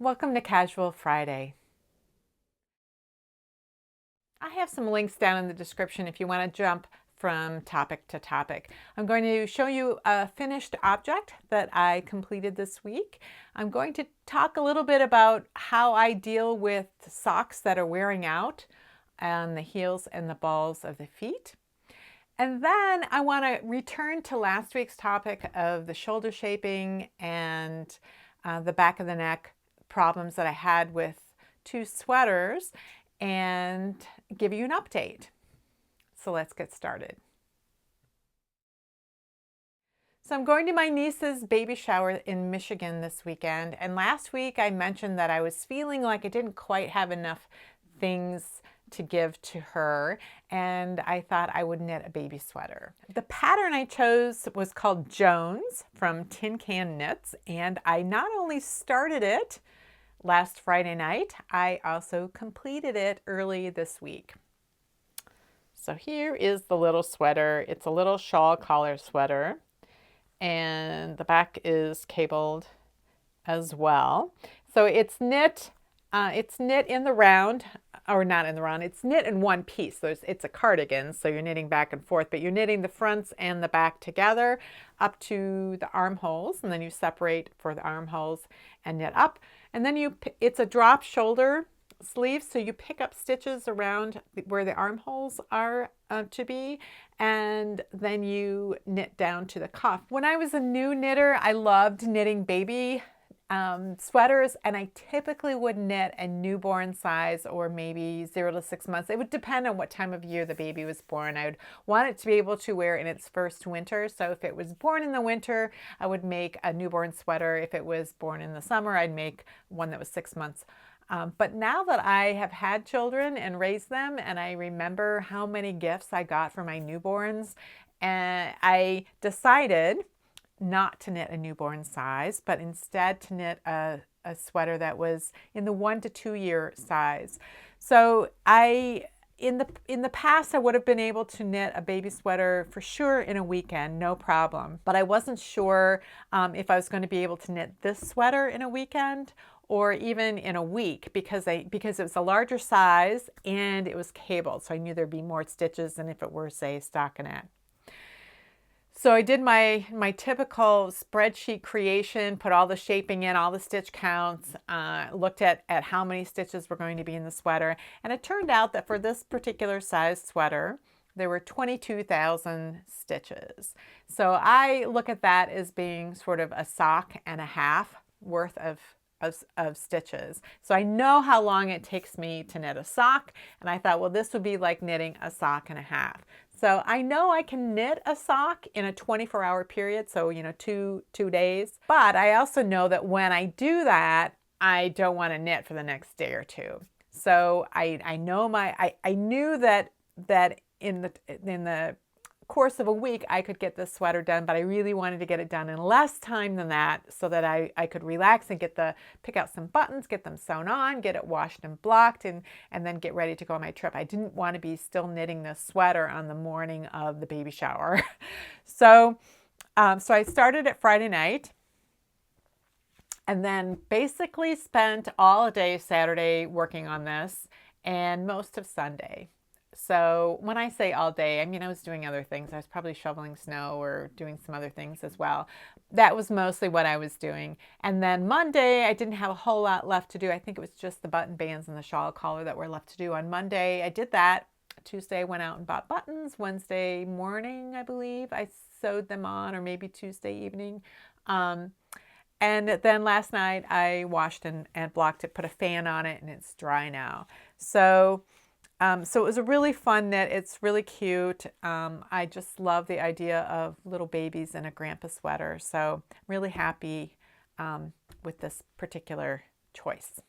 Welcome to Casual Friday. I have some links down in the description if you want to jump from topic to topic. I'm going to show you a finished object that I completed this week. I'm going to talk a little bit about how I deal with socks that are wearing out on the heels and the balls of the feet. And then I want to return to last week's topic of the shoulder shaping and the back of the neck problems that I had with two sweaters and give you an update. So let's get started. So I'm going to my niece's baby shower in Michigan this weekend. And last week I mentioned that I was feeling like I didn't quite have enough things to give to her, and I thought I would knit a baby sweater. The pattern I chose was called Jones from Tin Can Knits, and I not only started it last Friday night, I also completed it early this week. So here is the little sweater. It's a little shawl collar sweater, and the back is cabled as well. So it's knit in the round, or not in the round, it's knit in one piece. It's a cardigan, so you're knitting back and forth, but you're knitting the fronts and the back together up to the armholes, and then you separate for the armholes and knit up. And then it's a drop shoulder sleeve, so you pick up stitches around where the armholes are to be, and then you knit down to the cuff. When I was a new knitter, I loved knitting baby sweaters, and I typically would knit a newborn size or maybe 0 to 6 months. It would depend on what time of year the baby was born. I would want it to be able to wear in its first winter. So if it was born in the winter, I would make a newborn sweater. If it was born in the summer, I'd make one that was 6 months. But now that I have had children and raised them, and I remember how many gifts I got for my newborns, and I decided not to knit a newborn size, but instead to knit a sweater that was in the 1 to 2 year size. So in the past, I would have been able to knit a baby sweater for sure in a weekend, no problem. But I wasn't sure if I was going to be able to knit this sweater in a weekend or even in a week, because it was a larger size and it was cabled. So I knew there'd be more stitches than if it were, say, stockinette. So I did my typical spreadsheet creation, put all the shaping in, all the stitch counts, looked at how many stitches were going to be in the sweater. And it turned out that for this particular size sweater, there were 22,000 stitches. So I look at that as being sort of a sock and a half worth of stitches. So I know how long it takes me to knit a sock, and I thought, well, this would be like knitting a sock and a half. So I know I can knit a sock in a 24-hour period, so two days. But I also know that when I do that, I don't want to knit for the next day or two. So I knew that in the course of a week I could get this sweater done, but I really wanted to get it done in less time than that so that I could relax and pick out some buttons, get them sewn on, get it washed and blocked, and then get ready to go on my trip. I didn't want to be still knitting this sweater on the morning of the baby shower. So I started it Friday night, and then basically spent all day Saturday working on this and most of Sunday. So when I say all day, I mean I was doing other things. I was probably shoveling snow or doing some other things as well. That was mostly what I was doing. And then Monday, I didn't have a whole lot left to do. I think it was just the button bands and the shawl collar that were left to do on Monday. I did that. Tuesday, I went out and bought buttons. Wednesday morning, I believe, I sewed them on, or maybe Tuesday evening. And then last night, I washed and blocked it, put a fan on it, and it's dry now. So it was a really fun knit. It's really cute. I just love the idea of little babies in a grandpa sweater. So I'm really happy with this particular choice.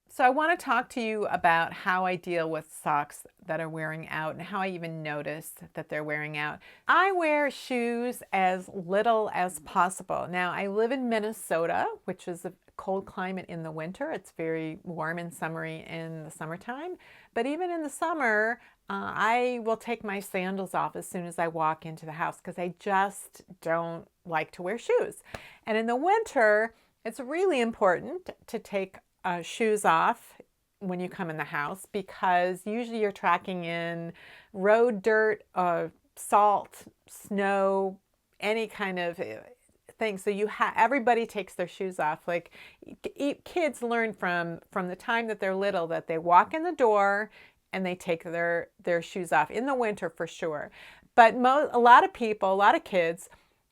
So I want to talk to you about how I deal with socks that are wearing out and how I even notice that they're wearing out. I wear shoes as little as possible. Now, I live in Minnesota, which is a cold climate in the winter. It's very warm and summery in the summertime. But even in the summer, I will take my sandals off as soon as I walk into the house because I just don't like to wear shoes. And in the winter, It's really important to take shoes off when you come in the house, because usually you're tracking in road dirt, salt, snow, any kind of thing. So everybody takes their shoes off. Like kids learn from the time that they're little that they walk in the door and they take their shoes off in the winter for sure. But a lot of people, a lot of kids,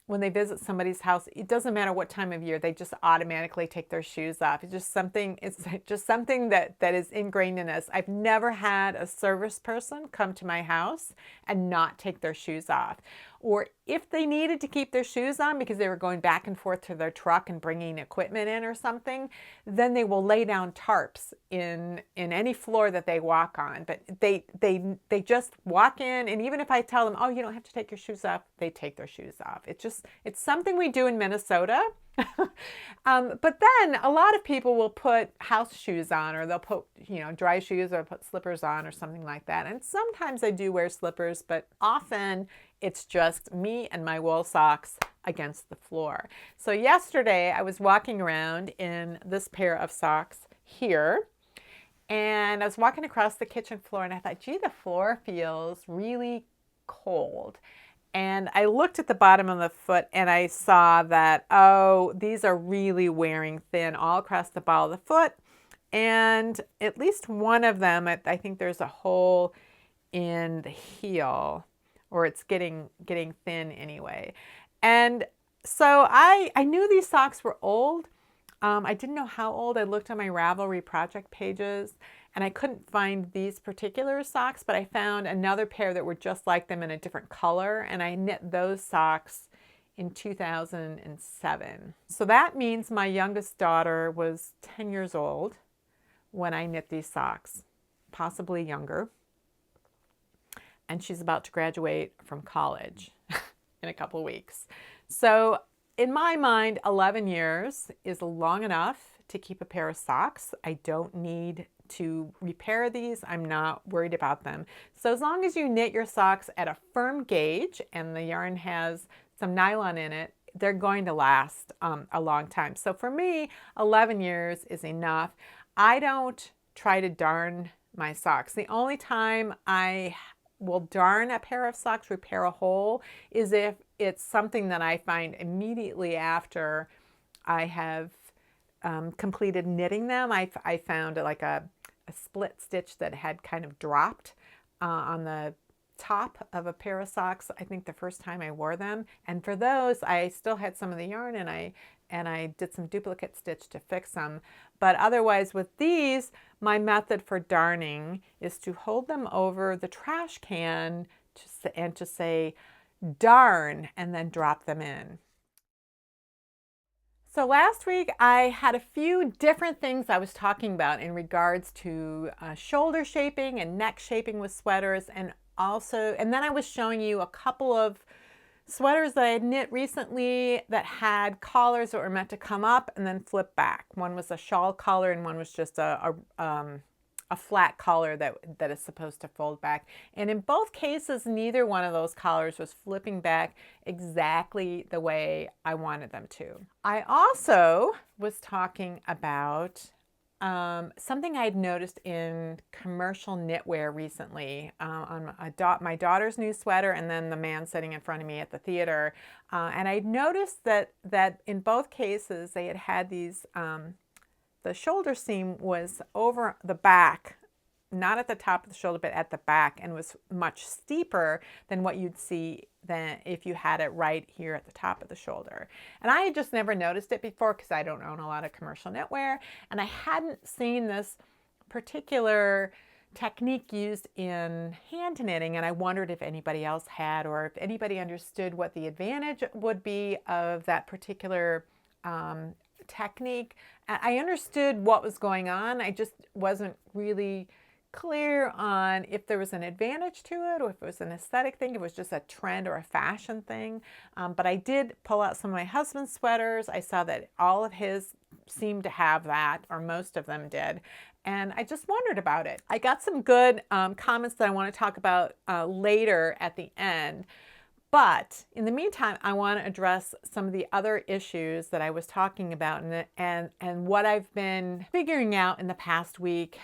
when they visit somebody's house, it doesn't matter what time of year, they just automatically take their shoes off. It's just something that is ingrained in us. I've never had a service person come to my house and not take their shoes off. Or if they needed to keep their shoes on because they were going back and forth to their truck and bringing equipment in or something, then they will lay down tarps in any floor that they walk on. But they just walk in, and even if I tell them, oh, you don't have to take your shoes off, they take their shoes off. It's something we do in Minnesota. But then a lot of people will put house shoes on, or they'll put, dry shoes, or put slippers on or something like that. And sometimes I do wear slippers, but often it's just me and my wool socks against the floor. So yesterday I was walking around in this pair of socks here, and I was walking across the kitchen floor, and I thought, gee, the floor feels really cold. And I looked at the bottom of the foot and I saw that, oh, these are really wearing thin all across the ball of the foot. And at least one of them, I think there's a hole in the heel, or it's getting thin anyway. And so I knew these socks were old. I didn't know how old. I looked on my Ravelry project pages, and I couldn't find these particular socks, but I found another pair that were just like them in a different color, and I knit those socks in 2007. So that means my youngest daughter was 10 years old when I knit these socks, possibly younger. And she's about to graduate from college in a couple of weeks. So in my mind, 11 years is long enough to keep a pair of socks. I don't need to repair these. I'm not worried about them. So as long as you knit your socks at a firm gauge and the yarn has some nylon in it, they're going to last a long time. So for me, 11 years is enough. I don't try to darn my socks. The only time I will darn a pair of socks, repair a hole, is if it's something that I find immediately after I have completed knitting them. I found like a split stitch that had kind of dropped on the top of a pair of socks, I think the first time I wore them. And for those, I still had some of the yarn, and I did some duplicate stitch to fix them. But otherwise with these, my method for darning is to hold them over the trash can and to say darn, and then drop them in. So last week I had a few different things I was talking about in regards to shoulder shaping and neck shaping with sweaters, and then I was showing you a couple of sweaters that I had knit recently that had collars that were meant to come up and then flip back. One was a shawl collar and one was just a flat collar that is supposed to fold back. And in both cases, neither one of those collars was flipping back exactly the way I wanted them to. I also was talking about something I had noticed in commercial knitwear recently on my daughter's new sweater, and then the man sitting in front of me at the theater. And I noticed that in both cases they had these, the shoulder seam was over the back, not at the top of the shoulder, but at the back, and was much steeper than what you'd see than if you had it right here at the top of the shoulder. And I had just never noticed it before because I don't own a lot of commercial knitwear, and I hadn't seen this particular technique used in hand knitting, and I wondered if anybody else had, or if anybody understood what the advantage would be of that particular technique. I understood what was going on. I just wasn't really clear on if there was an advantage to it, or if it was an aesthetic thing, if it was just a trend or a fashion thing. But I did pull out some of my husband's sweaters. I saw that all of his seemed to have that, or most of them did. And I just wondered about it. I got some good comments that I want to talk about later at the end. But in the meantime, I want to address some of the other issues that I was talking about and what I've been figuring out in the past week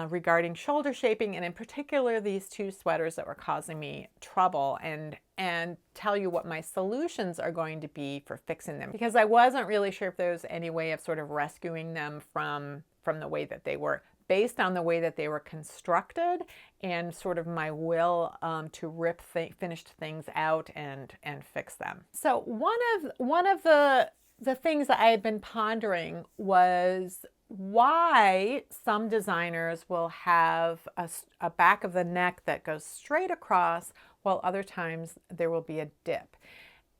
regarding shoulder shaping, and in particular these two sweaters that were causing me trouble, and tell you what my solutions are going to be for fixing them, because I wasn't really sure if there was any way of sort of rescuing them from the way that they were, based on the way that they were constructed and sort of my will to rip finished things out and fix them. So one of the things that I had been pondering was why some designers will have a back of the neck that goes straight across, while other times there will be a dip.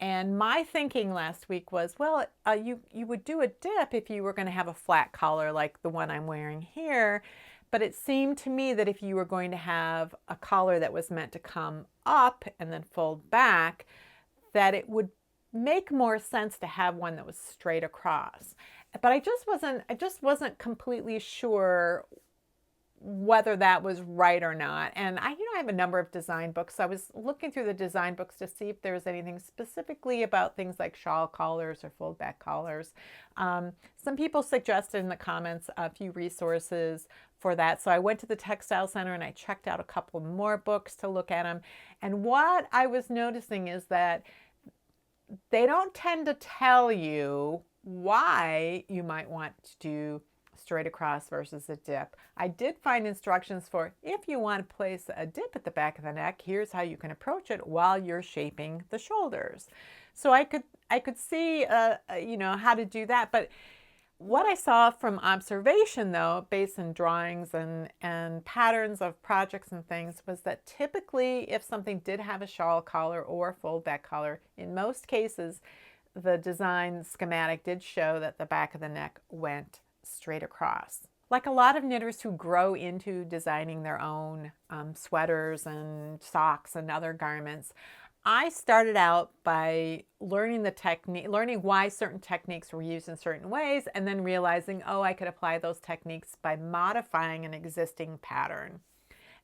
And my thinking last week was, well, you would do a dip if you were going to have a flat collar like the one I'm wearing here. But it seemed to me that if you were going to have a collar that was meant to come up and then fold back, that it would make more sense to have one that was straight across. But I just wasn't completely sure whether that was right or not. And I have a number of design books. So I was looking through the design books to see if there was anything specifically about things like shawl collars or fold back collars. Some people suggested in the comments a few resources for that. So I went to the Textile Center and I checked out a couple more books to look at them. And what I was noticing is that they don't tend to tell you why you might want to do straight across versus a dip. I did find instructions for if you want to place a dip at the back of the neck, here's how you can approach it while you're shaping the shoulders. So I could see how to do that. But what I saw from observation, though, based on drawings and patterns of projects and things, was that typically if something did have a shawl collar or a fold back collar, in most cases the design schematic did show that the back of the neck went straight across. Like a lot of knitters who grow into designing their own sweaters and socks and other garments, I started out by learning the technique, learning why certain techniques were used in certain ways, and then realizing, oh, I could apply those techniques by modifying an existing pattern.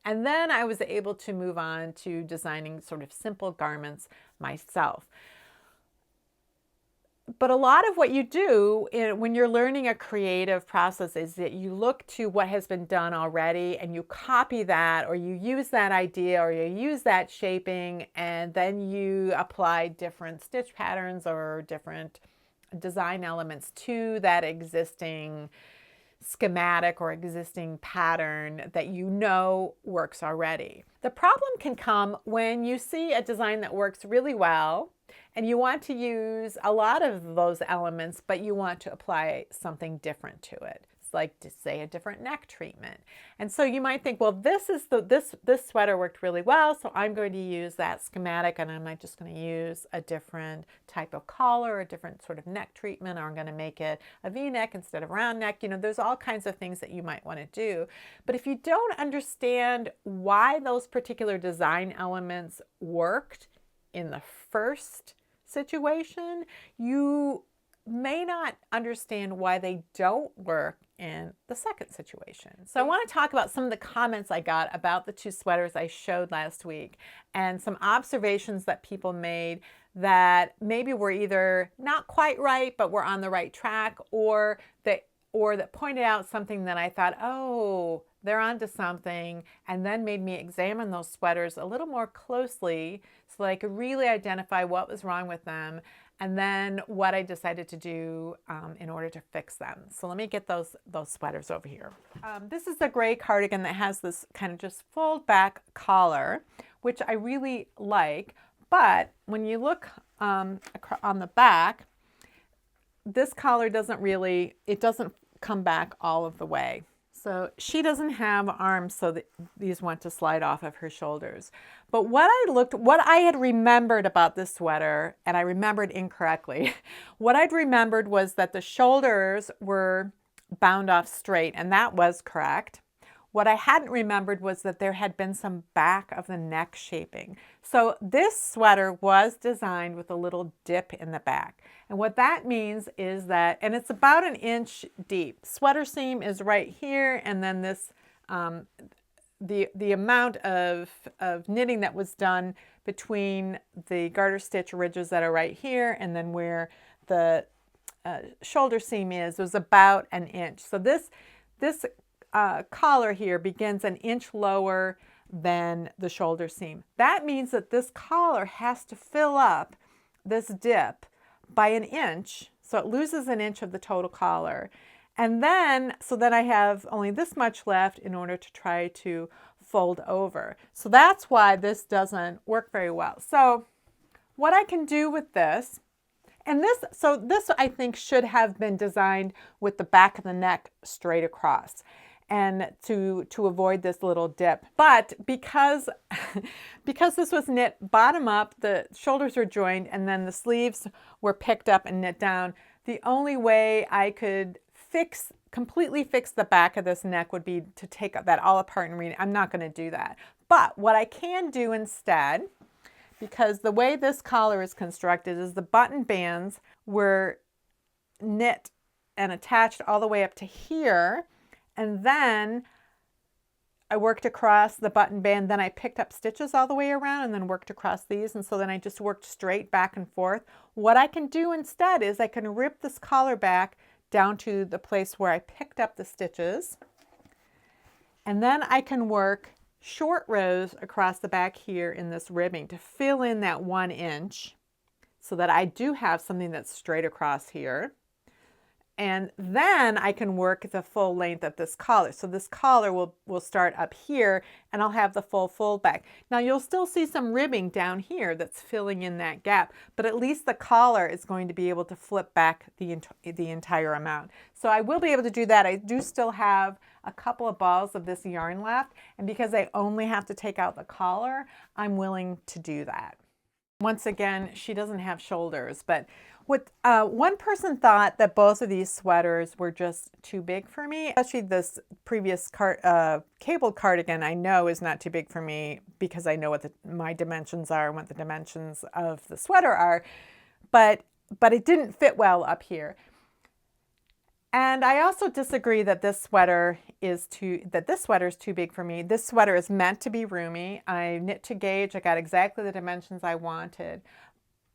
And then I was able to move on to designing sort of simple garments myself. But a lot of what you do when you're learning a creative process is that you look to what has been done already and you copy that, or you use that idea, or you use that shaping, and then you apply different stitch patterns or different design elements to that existing schematic or existing pattern that you know works already. The problem can come when you see a design that works really well and you want to use a lot of those elements, but you want to apply something different to it. It's like, to say, a different neck treatment. And so you might think, well, this sweater worked really well, so I'm going to use that schematic, and I'm just going to use a different type of collar, a different sort of neck treatment, or I'm going to make it a V-neck instead of round neck. There's all kinds of things that you might want to do. But if you don't understand why those particular design elements worked in the first situation, you may not understand why they don't work in the second situation. So I want to talk about some of the comments I got about the two sweaters I showed last week, and some observations that people made that maybe were either not quite right, but were on the right track, or that pointed out something that I thought, oh, they're onto something, and then made me examine those sweaters a little more closely so that I could really identify what was wrong with them, and then what I decided to do in order to fix them. So let me get those sweaters over here. This is a gray cardigan that has this kind of just fold back collar, which I really like, but when you look on the back, this collar doesn't come back all of the way. So she doesn't have arms, so that these want to slide off of her shoulders. But what I had remembered about this sweater, and I remembered incorrectly, what I'd remembered was that the shoulders were bound off straight, and that was correct. What I hadn't remembered was that there had been some back of the neck shaping. So this sweater was designed with a little dip in the back. And what that means is that, and it's about 1 inch deep. Sweater seam is right here, and then the amount of knitting that was done between the garter stitch ridges that are right here and then where the shoulder seam is was about an inch. So this collar here begins an inch lower than the shoulder seam. That means that this collar has to fill up this dip by an inch, so it loses an inch of the total collar. And then, so then I have only this much left in order to try to fold over. So that's why this doesn't work very well. So what I can do with this, and this I think should have been designed with the back of the neck straight across, and to avoid this little dip. But because this was knit bottom up, the shoulders were joined, and then the sleeves were picked up and knit down, the only way I could completely fix the back of this neck would be to take that all apart and reknit. I'm not going to do that. But what I can do instead, because the way this collar is constructed is the button bands were knit and attached all the way up to here, and then I worked across the button band, then I picked up stitches all the way around and then worked across these, and so then I just worked straight back and forth. What I can do instead is I can rip this collar back down to the place where I picked up the stitches, and then I can work short rows across the back here in this ribbing to fill in that 1 inch so that I do have something that's straight across here. And then I can work the full length of this collar. So this collar will start up here, and I'll have the full fold back. Now you'll still see some ribbing down here that's filling in that gap, but at least the collar is going to be able to flip back the entire amount. So I will be able to do that. I do still have a couple of balls of this yarn left, and because I only have to take out the collar, I'm willing to do that. Once again, she doesn't have shoulders, but one person thought that both of these sweaters were just too big for me. Especially this previous cabled cardigan I know is not too big for me because I know what my dimensions are and what the dimensions of the sweater are, but it didn't fit well up here. And I also disagree that this sweater is too big for me. This sweater is meant to be roomy. I knit to gauge. I got exactly the dimensions I wanted.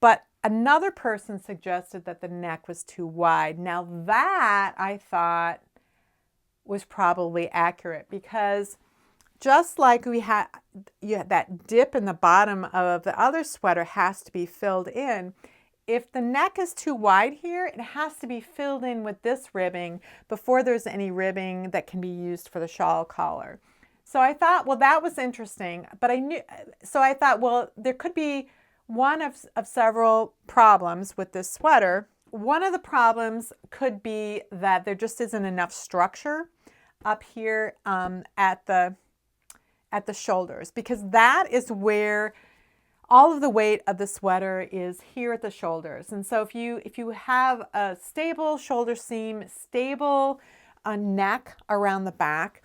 But another person suggested that the neck was too wide. Now that I thought was probably accurate, because just like we had that dip in the bottom of the other sweater has to be filled in. If the neck is too wide here, it has to be filled in with this ribbing before there's any ribbing that can be used for the shawl collar. So I thought, well, that was interesting, but I thought, well, there could be one of several problems with this sweater. One of the problems could be that there just isn't enough structure up here at the shoulders, because that is where all of the weight of the sweater is here at the shoulders. And so if you have a stable shoulder seam, stable neck around the back,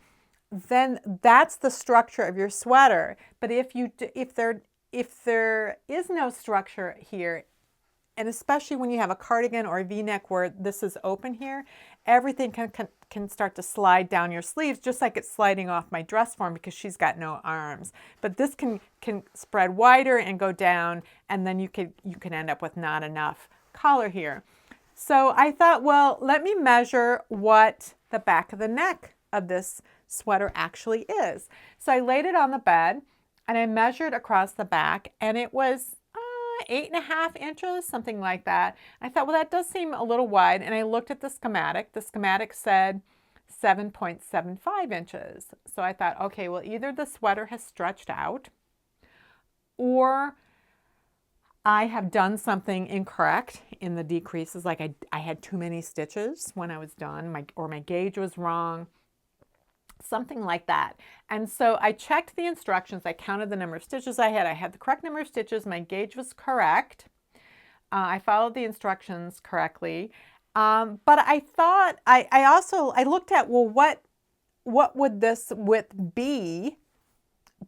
then that's the structure of your sweater. But if there is no structure here, and especially when you have a cardigan or a V-neck where this is open here, everything can start to slide down your sleeves, just like it's sliding off my dress form because she's got no arms. But this can spread wider and go down, and then you can end up with not enough collar here. So I thought, well, let me measure what the back of the neck of this sweater actually is. So I laid it on the bed and I measured across the back, and it was 8.5 inches, something like that. I thought, well, that does seem a little wide, and I looked at the schematic. The schematic said 7.75 inches. So I thought, okay, well, either the sweater has stretched out, or I have done something incorrect in the decreases, like I had too many stitches when I was done, or my gauge was wrong, something like that. And so I checked the instructions. I counted the number of stitches I had the correct number of stitches. My gauge was correct. I followed the instructions correctly. But I thought, I looked at, well, what would this width be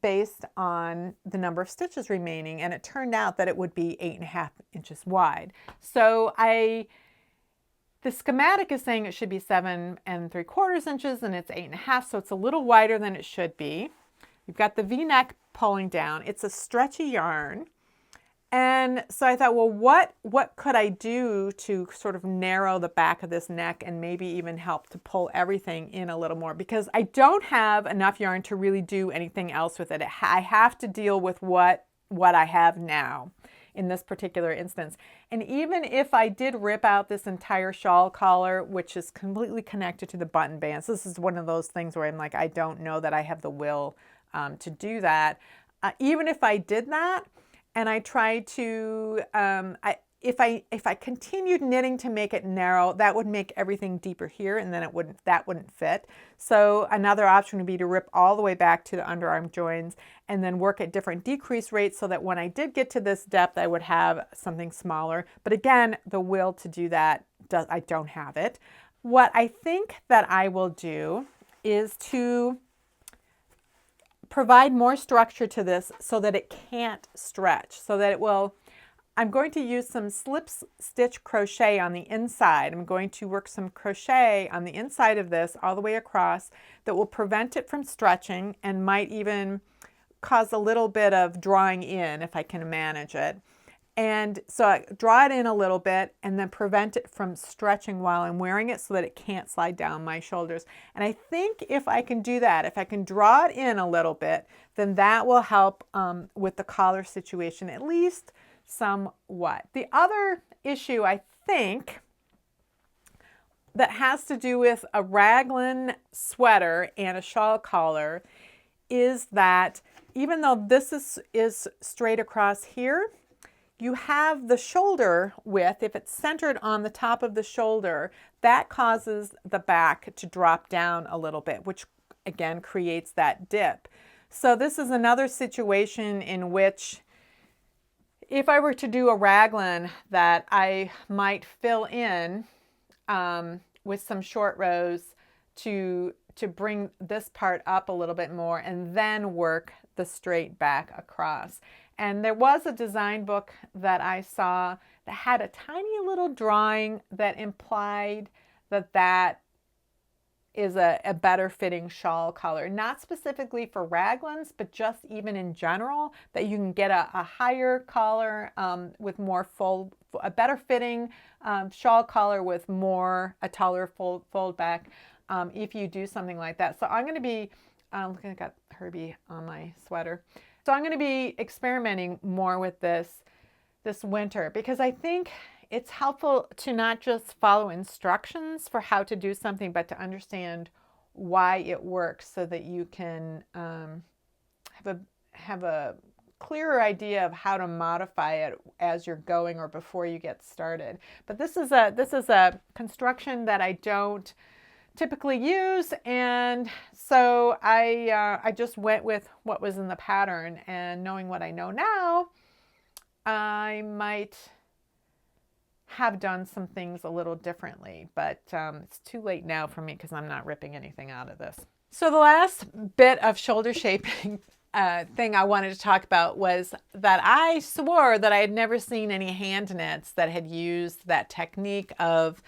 based on the number of stitches remaining? And it turned out that it would be 8.5 inches wide. So the schematic is saying it should be 7 3/4 inches, and it's 8.5, so it's a little wider than it should be. You've got the V-neck pulling down. It's a stretchy yarn. And so I thought, well, what could I do to sort of narrow the back of this neck and maybe even help to pull everything in a little more? Because I don't have enough yarn to really do anything else with it. I have to deal with what I have now in this particular instance. And even if I did rip out this entire shawl collar, which is completely connected to the button bands, this is one of those things where I'm like, I don't know that I have the will to do that. Even if I did that, and I tried to, if I continued knitting to make it narrow, that would make everything deeper here, and then that wouldn't fit. So another option would be to rip all the way back to the underarm joins and then work at different decrease rates so that when I did get to this depth, I would have something smaller. But again, the will to do that, I don't have it. What I think that I will do is to provide more structure to this so that it can't stretch, so that it will. I'm going to use some slip stitch crochet on the inside. I'm going to work some crochet on the inside of this all the way across that will prevent it from stretching and might even cause a little bit of drawing in if I can manage it. And so I draw it in a little bit and then prevent it from stretching while I'm wearing it so that it can't slide down my shoulders. And I think if I can do that, if I can draw it in a little bit, then that will help with the collar situation, at least somewhat. The other issue, I think, that has to do with a raglan sweater and a shawl collar is that even though this is straight across here, you have the shoulder width, if it's centered on the top of the shoulder, that causes the back to drop down a little bit, which again creates that dip. So this is another situation in which if I were to do a raglan that I might fill in with some short rows to bring this part up a little bit more and then work the straight back across. And there was a design book that I saw that had a tiny little drawing that implied that that is a better fitting shawl collar. Not specifically for raglans, but just even in general, that you can get a higher collar with more a better fitting shawl collar with a taller fold back if you do something like that. So I'm going to be, look, I got Herbie on my sweater. So I'm going to be experimenting more with this winter because I think it's helpful to not just follow instructions for how to do something, but to understand why it works so that you can have a clearer idea of how to modify it as you're going or before you get started. But this is a construction that I don't typically use, and so I just went with what was in the pattern, and knowing what I know now, I might have done some things a little differently, but it's too late now for me because I'm not ripping anything out of this. So the last bit of shoulder shaping thing I wanted to talk about was that I swore that I had never seen any hand knits that had used that technique of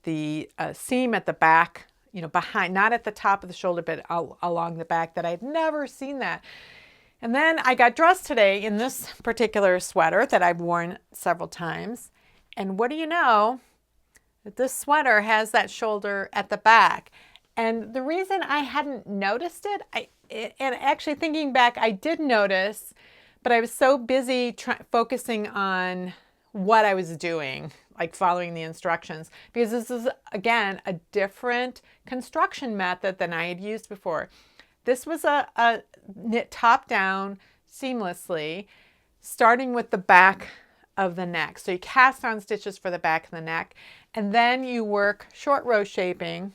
the seam at the back, you know, behind, not at the top of the shoulder, but along the back, that I'd never seen that. And then I got dressed today in this particular sweater that I've worn several times. And what do you know? This sweater has that shoulder at the back. And the reason I hadn't noticed it, and actually thinking back, I did notice, but I was so busy focusing on what I was doing, like following the instructions, because this is, again, a different construction method than I had used before. This was a knit top down seamlessly, starting with the back of the neck. So you cast on stitches for the back of the neck, and then you work short row shaping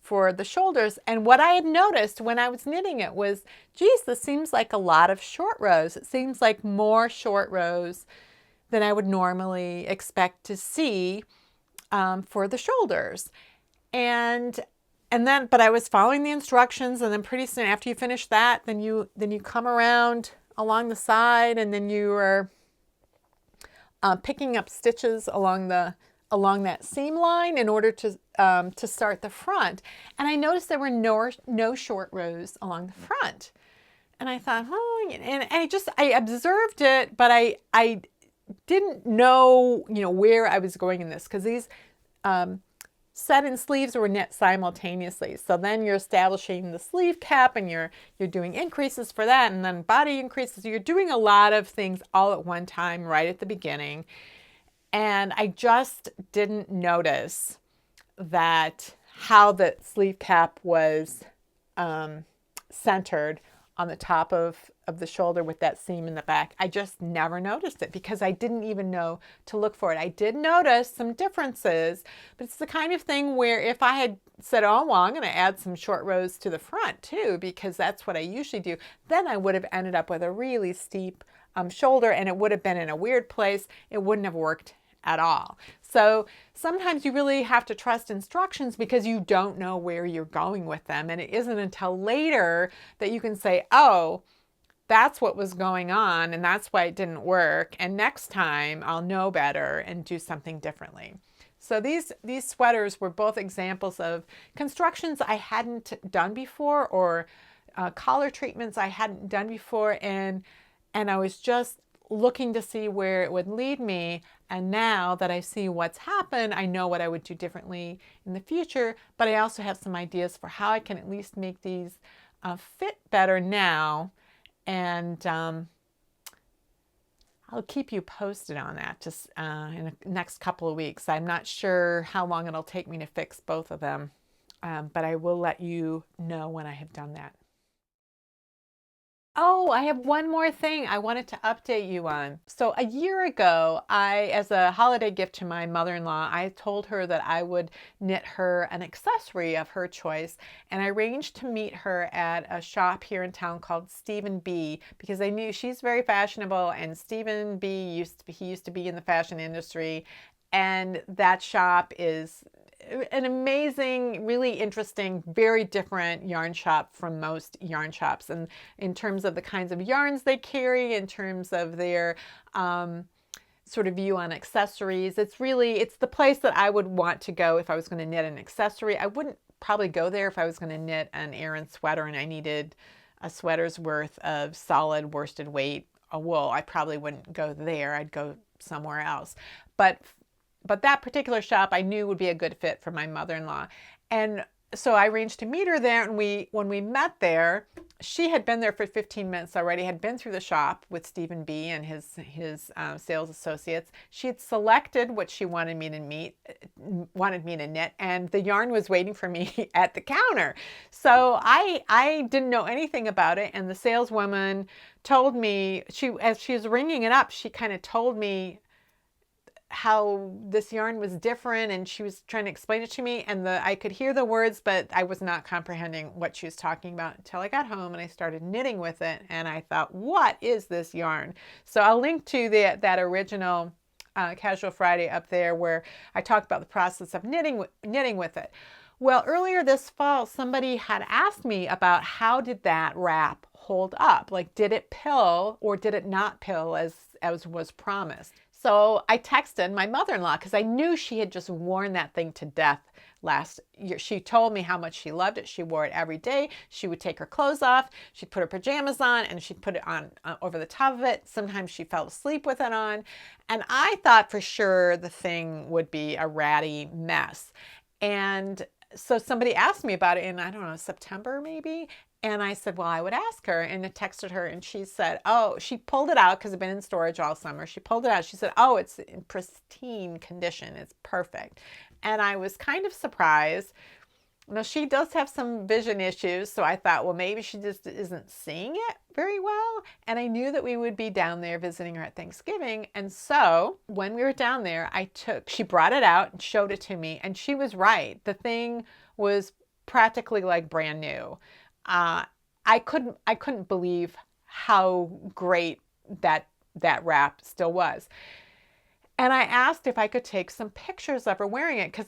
for the shoulders. And what I had noticed when I was knitting it was, geez, this seems like a lot of short rows. It seems like more short rows than I would normally expect to see for the shoulders. And then, but I was following the instructions, and then pretty soon after you finish that, then you come around along the side, and then you are picking up stitches along that seam line in order to start the front. And I noticed there were no short rows along the front. And I thought, oh, and I observed it, but I didn't know, where I was going in this, because these set in sleeves were knit simultaneously. So then you're establishing the sleeve cap, and you're doing increases for that, and then body increases. You're doing a lot of things all at one time right at the beginning. And I just didn't notice that how the sleeve cap was centered on the top of the shoulder with that seam in the back. I just never noticed it because I didn't even know to look for it. I did notice some differences, but it's the kind of thing where if I had said, oh, well, I'm going to add some short rows to the front too, because that's what I usually do, then I would have ended up with a really steep shoulder, and it would have been in a weird place. It wouldn't have worked at all. So sometimes you really have to trust instructions because you don't know where you're going with them. And it isn't until later that you can say, oh, that's what was going on, and that's why it didn't work. And next time I'll know better and do something differently. So these sweaters were both examples of constructions I hadn't done before, or collar treatments I hadn't done before. And I was just looking to see where it would lead me. And now that I see what's happened, I know what I would do differently in the future, but I also have some ideas for how I can at least make these fit better now. And I'll keep you posted on that just in the next couple of weeks. I'm not sure how long it'll take me to fix both of them, but I will let you know when I have done that. Oh, I have one more thing I wanted to update you on. So a year ago, as a holiday gift to my mother-in-law, I told her that I would knit her an accessory of her choice, and I arranged to meet her at a shop here in town called Stephen B, because I knew she's very fashionable, and Stephen B used to be in the fashion industry, and that shop is an amazing, really interesting, very different yarn shop from most yarn shops. And in terms of the kinds of yarns they carry, in terms of their sort of view on accessories, it's the place that I would want to go if I was going to knit an accessory. I wouldn't probably go there if I was going to knit an Aran sweater and I needed a sweater's worth of solid worsted weight wool. I probably wouldn't go there. I'd go somewhere else. But that particular shop I knew would be a good fit for my mother-in-law. And so I arranged to meet her there. And when we met there, she had been there for 15 minutes already, had been through the shop with Stephen B and his sales associates. She had selected what she wanted me to knit, and the yarn was waiting for me at the counter. So I didn't know anything about it. And the saleswoman told me, as she was ringing it up, she kind of told me how this yarn was different, and she was trying to explain it to me, and I could hear the words, but I was not comprehending what she was talking about until I got home and I started knitting with it, and I thought, what is this yarn? So I'll link to that original Casual Friday up there where I talked about the process of knitting with it. Well, earlier this fall, somebody had asked me about how did that wrap hold up? Like, did it pill or did it not pill as was promised? So I texted my mother-in-law because I knew she had just worn that thing to death last year. She told me how much she loved it. She wore it every day. She would take her clothes off. She'd put her pajamas on and she'd put it on over the top of it. Sometimes she fell asleep with it on. And I thought for sure the thing would be a ratty mess. And so somebody asked me about it in, I don't know, September maybe. And I said, well, I would ask her, and I texted her, and she said, oh, she pulled it out because it had been in storage all summer. She pulled it out. She said, oh, it's in pristine condition. It's perfect. And I was kind of surprised. Now, she does have some vision issues, so I thought, well, maybe she just isn't seeing it very well. And I knew that we would be down there visiting her at Thanksgiving. And so when we were down there, she brought it out and showed it to me, and she was right. The thing was practically like brand new. I couldn't believe how great that wrap still was. And I asked if I could take some pictures of her wearing it, because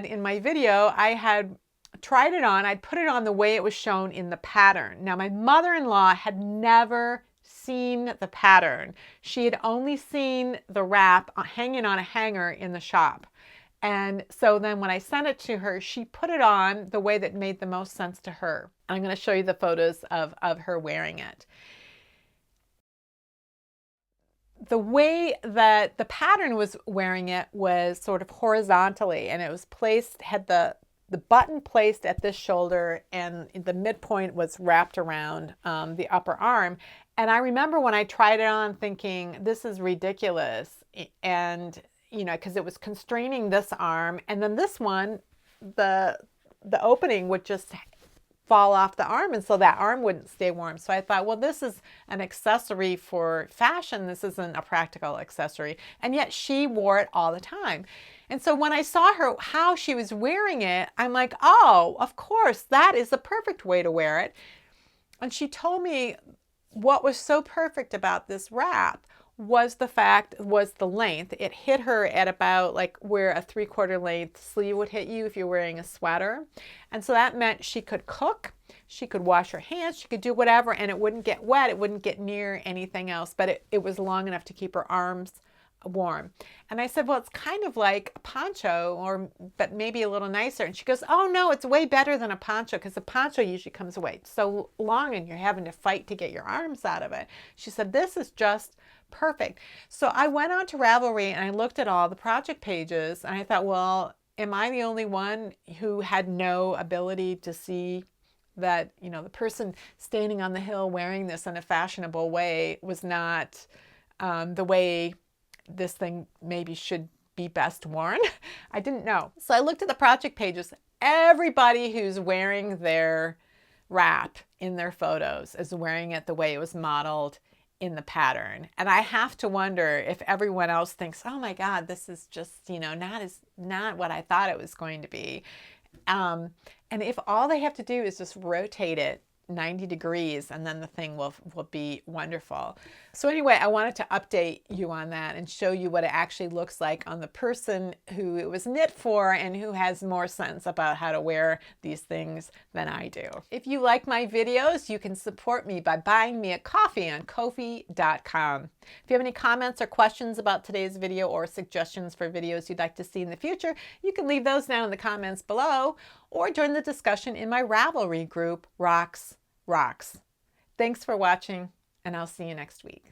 in my video, I had tried it on. I'd put it on the way it was shown in the pattern. Now, my mother-in-law had never seen the pattern. She had only seen the wrap hanging on a hanger in the shop. And so then when I sent it to her, she put it on the way that made the most sense to her. I'm going to show you the photos of her wearing it. The way that the pattern was wearing it was sort of horizontally, and it was placed, had the button placed at this shoulder, and the midpoint was wrapped around the upper arm. And I remember when I tried it on thinking, this is ridiculous. And, you know, because it was constraining this arm, and then this one, the opening would just fall off the arm, and so that arm wouldn't stay warm. So I thought, well, this is an accessory for fashion. This isn't a practical accessory. And yet she wore it all the time. And so when I saw her, how she was wearing it, I'm like, oh, of course, that is the perfect way to wear it. And she told me what was so perfect about this wrap was the length. It hit her at about like where a 3/4 length sleeve would hit you if you're wearing a sweater. And so that meant she could cook, she could wash her hands, she could do whatever, and it wouldn't get wet, it wouldn't get near anything else, but it was long enough to keep her arms warm. And I said, well, it's kind of like a poncho, but maybe a little nicer. And she goes, oh no, it's way better than a poncho, because a poncho usually comes away so long and you're having to fight to get your arms out of it. She said, this is just perfect. So I went on to Ravelry and I looked at all the project pages, and I thought, well, am I the only one who had no ability to see that, you know, the person standing on the hill wearing this in a fashionable way was not the way this thing maybe should be best worn? I didn't know. So I looked at the project pages. Everybody who's wearing their wrap in their photos is wearing it the way it was modeled in the pattern. And I have to wonder if everyone else thinks, oh my God, this is just, you know, not what I thought it was going to be. And if all they have to do is just rotate it 90 degrees, and then the thing will be wonderful. So anyway, I wanted to update you on that and show you what it actually looks like on the person who it was knit for and who has more sense about how to wear these things than I do. If you like my videos, you can support me by buying me a coffee on Ko-fi.com. If you have any comments or questions about today's video or suggestions for videos you'd like to see in the future, you can leave those down in the comments below or join the discussion in my Ravelry group, Rocks. Thanks for watching, and I'll see you next week.